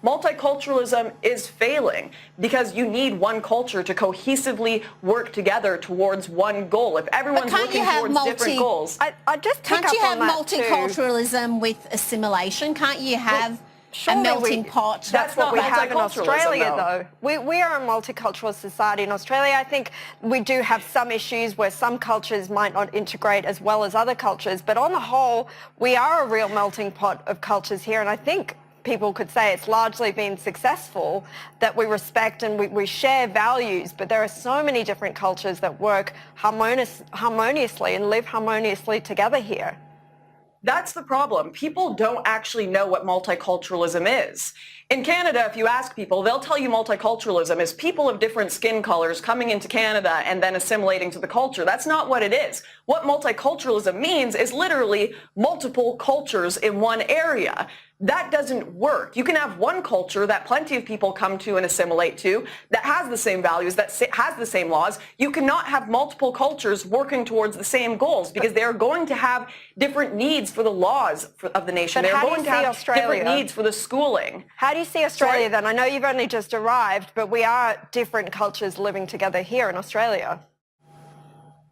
Multiculturalism is failing because you need one culture to cohesively work together towards one goal. If everyone's working towards different goals, I just can't you have multiculturalism with assimilation? Can't you have a melting pot? That's what we have in Australia, though. We are a multicultural society in Australia. I think we do have some issues where some cultures might not integrate as well as other cultures, but on the whole, we are a real melting pot of cultures here, and I think people could say it's largely been successful, that we respect and we share values, but there are so many different cultures that work harmoniously and live harmoniously together here. That's the problem. People don't actually know what multiculturalism is. In Canada, if you ask people, they'll tell you multiculturalism is people of different skin colors coming into Canada and then assimilating to the culture. That's not what it is. What multiculturalism means is literally multiple cultures in one area. That doesn't work. You can have one culture that plenty of people come to and assimilate to, that has the same values, that has the same laws. You cannot have multiple cultures working towards the same goals because they are going to have different needs for the laws of the nation. They're going to have different needs for the schooling. How do you see Australia then? I know you've only just arrived, but we are different cultures living together here in Australia.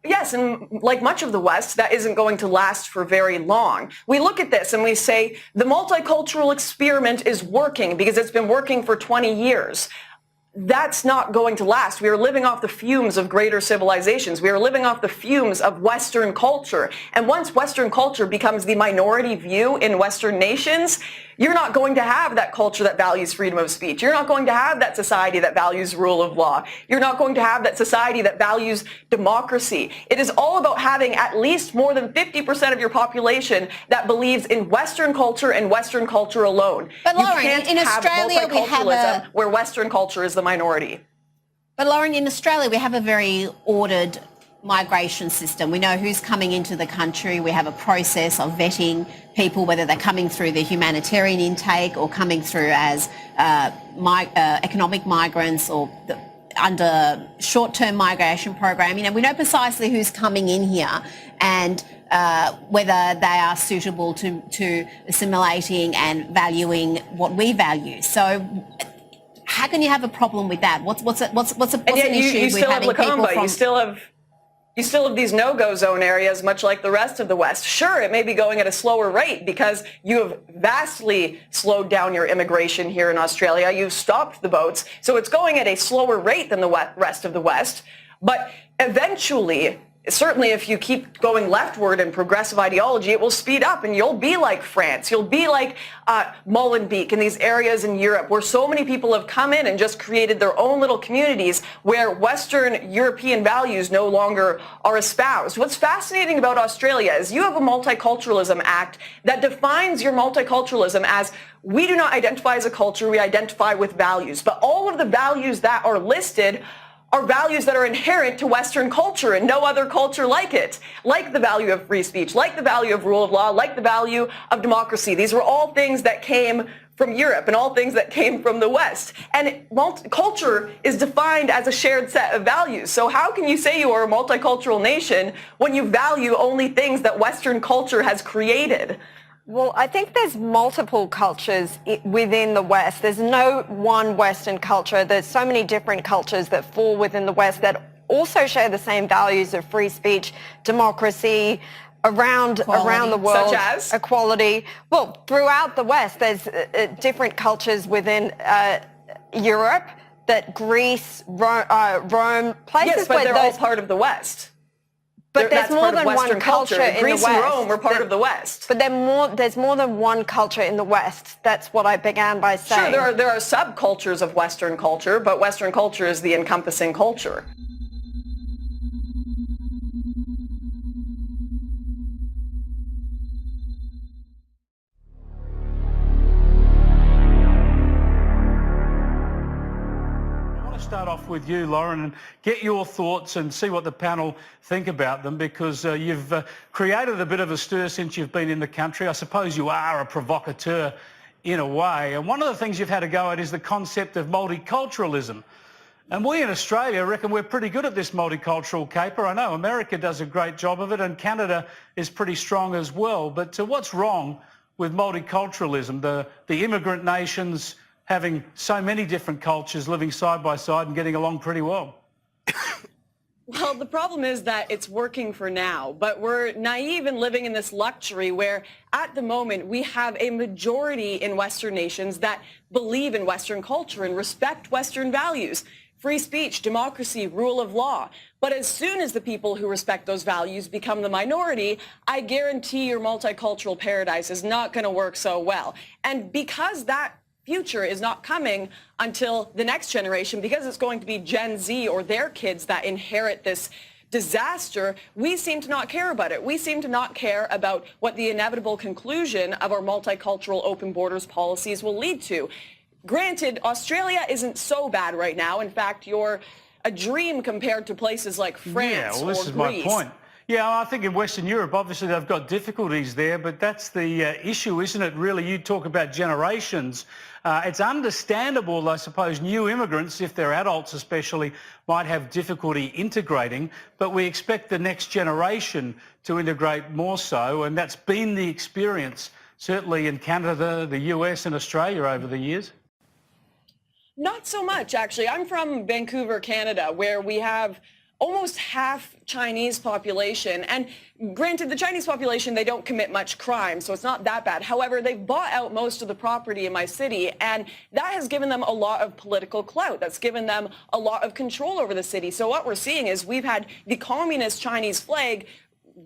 Yes, and like much of the West, that isn't going to last for very long. We look at this and we say the multicultural experiment is working because it's been working for 20 years. That's not going to last. We are living off the fumes of greater civilizations. We are living off the fumes of Western culture. And once Western culture becomes the minority view in Western nations, you're not going to have that culture that values freedom of speech. You're not going to have that society that values rule of law. You're not going to have that society that values democracy. It is all about having at least more than 50% of your population that believes in Western culture and Western culture alone. But Lauren, you can't in Australia we have where Western culture is the minority. But Lauren, in Australia we have a very ordered migration system. We know who's coming into the country. We have a process of vetting people, whether they're coming through the humanitarian intake or coming through as economic migrants or under short-term migration program. You know, we know precisely who's coming in here and whether they are suitable to assimilating and valuing what we value. So how can you have a problem with that? What's an issue with having people from... You still have these no-go zone areas, much like the rest of the West. Sure, it may be going at a slower rate because you have vastly slowed down your immigration here in Australia. You've stopped the boats. So it's going at a slower rate than the rest of the West. But eventually, certainly if you keep going leftward in progressive ideology, it will speed up and you'll be like France. You'll be like Molenbeek in these areas in Europe where so many people have come in and just created their own little communities where Western European values no longer are espoused. What's fascinating about Australia is you have a Multiculturalism Act that defines your multiculturalism as we do not identify as a culture, we identify with values. But all of the values that are listed are values that are inherent to Western culture and no other culture like it, like the value of free speech, like the value of rule of law, like the value of democracy. These were all things that came from Europe and all things that came from the West. And culture is defined as a shared set of values. So how can you say you are a multicultural nation when you value only things that Western culture has created? Well, I think there's multiple cultures within the West. There's no one Western culture. There's so many different cultures that fall within the West that also share the same values of free speech, democracy, around the world. Such as? Equality. Well, throughout the West, there's different cultures within Europe, that Greece, Rome, places yes, but where they're all part of the West. But there's more than one culture in the West. Greece and Rome were part of the West. But there's more than one culture in the West. That's what I began by saying. Sure, there are subcultures of Western culture, but Western culture is the encompassing culture. Start off with you, Lauren, and get your thoughts and see what the panel think about them, because you've created a bit of a stir since you've been in the country. I suppose you are a provocateur in a way, and one of the things you've had a go at is the concept of multiculturalism. And we in Australia reckon we're pretty good at this multicultural caper. I know America does a great job of it and Canada is pretty strong as well. But what's wrong with multiculturalism, the immigrant nations having so many different cultures living side by side and getting along pretty well? Well, the problem is that it's working for now, but we're naive in living in this luxury where at the moment we have a majority in Western nations that believe in Western culture and respect Western values. Free speech, democracy, rule of law. But as soon as the people who respect those values become the minority, I guarantee your multicultural paradise is not going to work so well. And because that future is not coming until the next generation, because it's going to be Gen Z or their kids that inherit this disaster, we seem to not care about it. We seem to not care about what the inevitable conclusion of our multicultural open borders policies will lead to. Granted, Australia isn't so bad right now. In fact, you're a dream compared to places like France or Greece. Yeah, well, this is my point. Yeah, I think in Western Europe, obviously they've got difficulties there, but that's the issue, isn't it, really? You talk about generations. It's understandable, I suppose, new immigrants, if they're adults especially, might have difficulty integrating, but we expect the next generation to integrate more so, and that's been the experience, certainly in Canada, the US and Australia over the years. Not so much, actually. I'm from Vancouver, Canada, where we have almost half Chinese population. And granted, the Chinese population, they don't commit much crime, so it's not that bad. However, they've bought out most of the property in my city, and that has given them a lot of political clout. That's given them a lot of control over the city. So what we're seeing is we've had the communist Chinese flag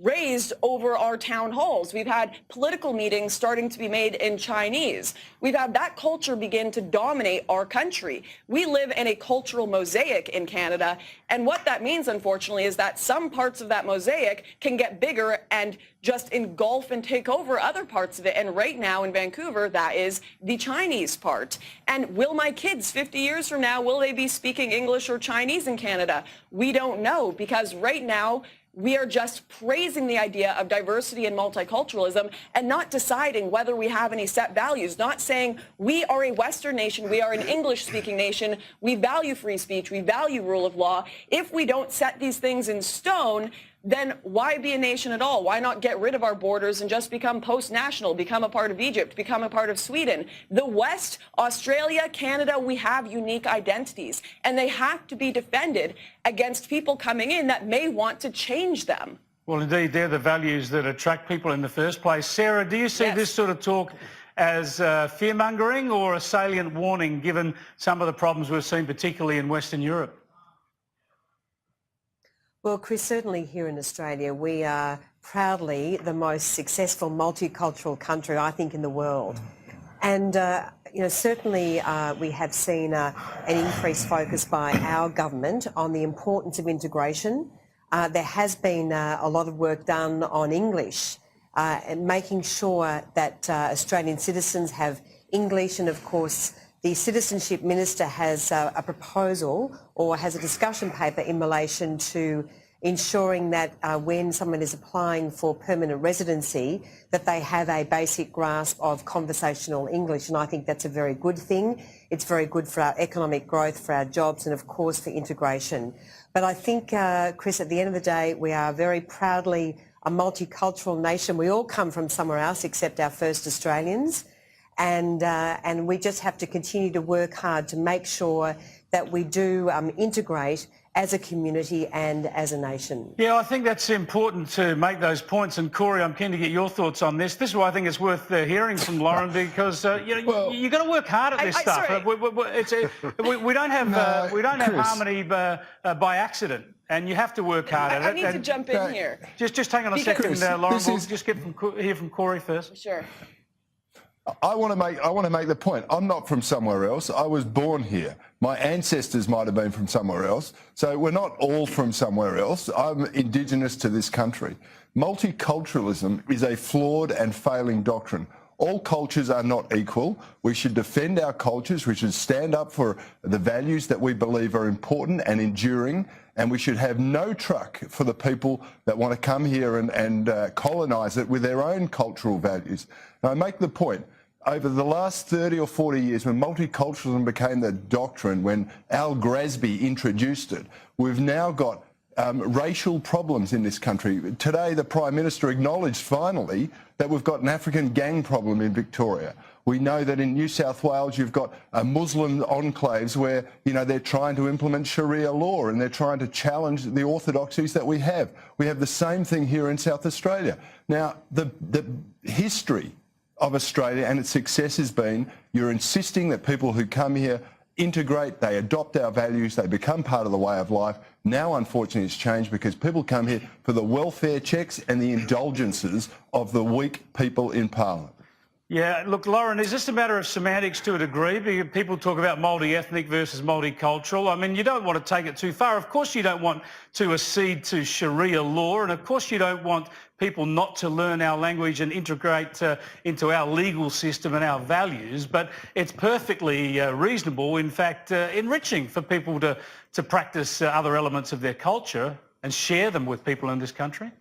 raised over our town halls. We've had political meetings starting to be made in Chinese. We've had that culture begin to dominate our country. We live in a cultural mosaic in Canada, and what that means, unfortunately, is that some parts of that mosaic can get bigger and just engulf and take over other parts of it. And right now in Vancouver, that is the Chinese part. And will my kids 50 years from now, will they be speaking English or Chinese in Canada? We don't know, because right now, we are just praising the idea of diversity and multiculturalism and not deciding whether we have any set values, not saying we are a Western nation, we are an English-speaking nation, we value free speech, we value rule of law. If we don't set these things in stone, then why be a nation at all? Why not get rid of our borders and just become post-national, become a part of Egypt, become a part of Sweden? The West, Australia, Canada, we have unique identities, and they have to be defended against people coming in that may want to change them. Well, indeed, they're the values that attract people in the first place. Sarah, do you see this sort of talk as fear-mongering or a salient warning, given some of the problems we've seen, particularly in Western Europe? Well, Chris, certainly here in Australia, we are proudly the most successful multicultural country, I think, in the world. And, certainly we have seen an increased focus by our government on the importance of integration. There has been a lot of work done on English and making sure that Australian citizens have English, and of course the Citizenship Minister has a proposal or has a discussion paper in relation to ensuring that when someone is applying for permanent residency, that they have a basic grasp of conversational English. And I think that's a very good thing. It's very good for our economic growth, for our jobs, and of course for integration. But I think, Chris, at the end of the day, we are very proudly a multicultural nation. We all come from somewhere else except our first Australians. And we just have to continue to work hard to make sure that we do integrate as a community and as a nation. Yeah, I think that's important to make those points. And Corey, I'm keen to get your thoughts on this. This is why I think it's worth hearing from Lauren, because you've got to work hard at this stuff. We don't have harmony by accident. And you have to work hard at it. I need to jump in here. Just hang on a second, Lauren. We'll just hear from Corey first. Sure. I want to make the point. I'm not from somewhere else. I was born here. My ancestors might have been from somewhere else. So we're not all from somewhere else. I'm Indigenous to this country. Multiculturalism is a flawed and failing doctrine. All cultures are not equal. We should defend our cultures. We should stand up for the values that we believe are important and enduring. And we should have no truck for the people that want to come here and colonise it with their own cultural values. And I make the point, over the last 30 or 40 years, when multiculturalism became the doctrine, when Al Grasby introduced it, we've now got racial problems in this country. Today, the Prime Minister acknowledged finally that we've got an African gang problem in Victoria. We know that in New South Wales you've got Muslim enclaves where, you know, they're trying to implement Sharia law and they're trying to challenge the orthodoxies that we have. We have the same thing here in South Australia. Now, the history of Australia and its success has been you're insisting that people who come here integrate, they adopt our values, they become part of the way of life. Now, unfortunately, it's changed because people come here for the welfare checks and the indulgences of the weak people in Parliament. Yeah, look, Lauren, is this a matter of semantics to a degree? Because people talk about multi-ethnic versus multicultural. I mean, you don't want to take it too far. Of course you don't want to accede to Sharia law, and of course you don't want people not to learn our language and integrate into our legal system and our values, but it's perfectly reasonable, in fact, enriching for people to practice other elements of their culture and share them with people in this country.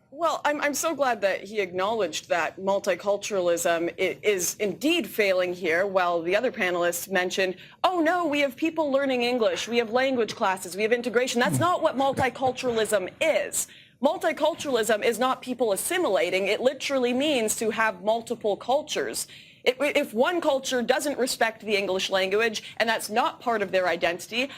Well, I'm so glad that he acknowledged that multiculturalism is indeed failing here, while the other panelists mentioned, oh no, we have people learning English, we have language classes, we have integration. That's not what multiculturalism is. Multiculturalism is not people assimilating. It literally means to have multiple cultures. If one culture doesn't respect the English language and that's not part of their identity,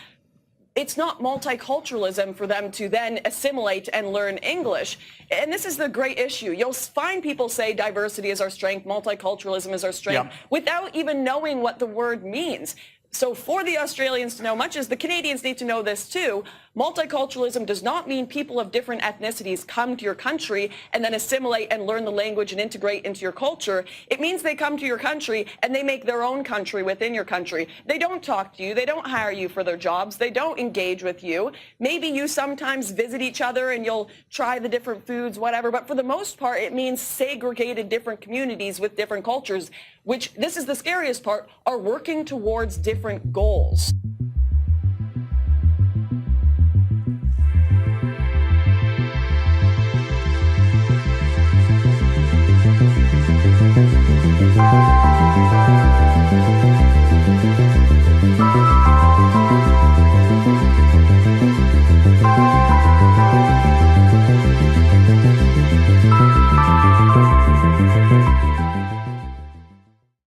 it's not multiculturalism for them to then assimilate and learn English. And this is the great issue. You'll find people say diversity is our strength, multiculturalism is our strength, without even knowing what the word means. So for the Australians to know, much as the Canadians need to know this too, multiculturalism does not mean people of different ethnicities come to your country and then assimilate and learn the language and integrate into your culture. It means they come to your country and they make their own country within your country. They don't talk to you. They don't hire you for their jobs. They don't engage with you. Maybe you sometimes visit each other and you'll try the different foods, whatever. But for the most part, it means segregated different communities with different cultures, which, this is the scariest part, are working towards different goals.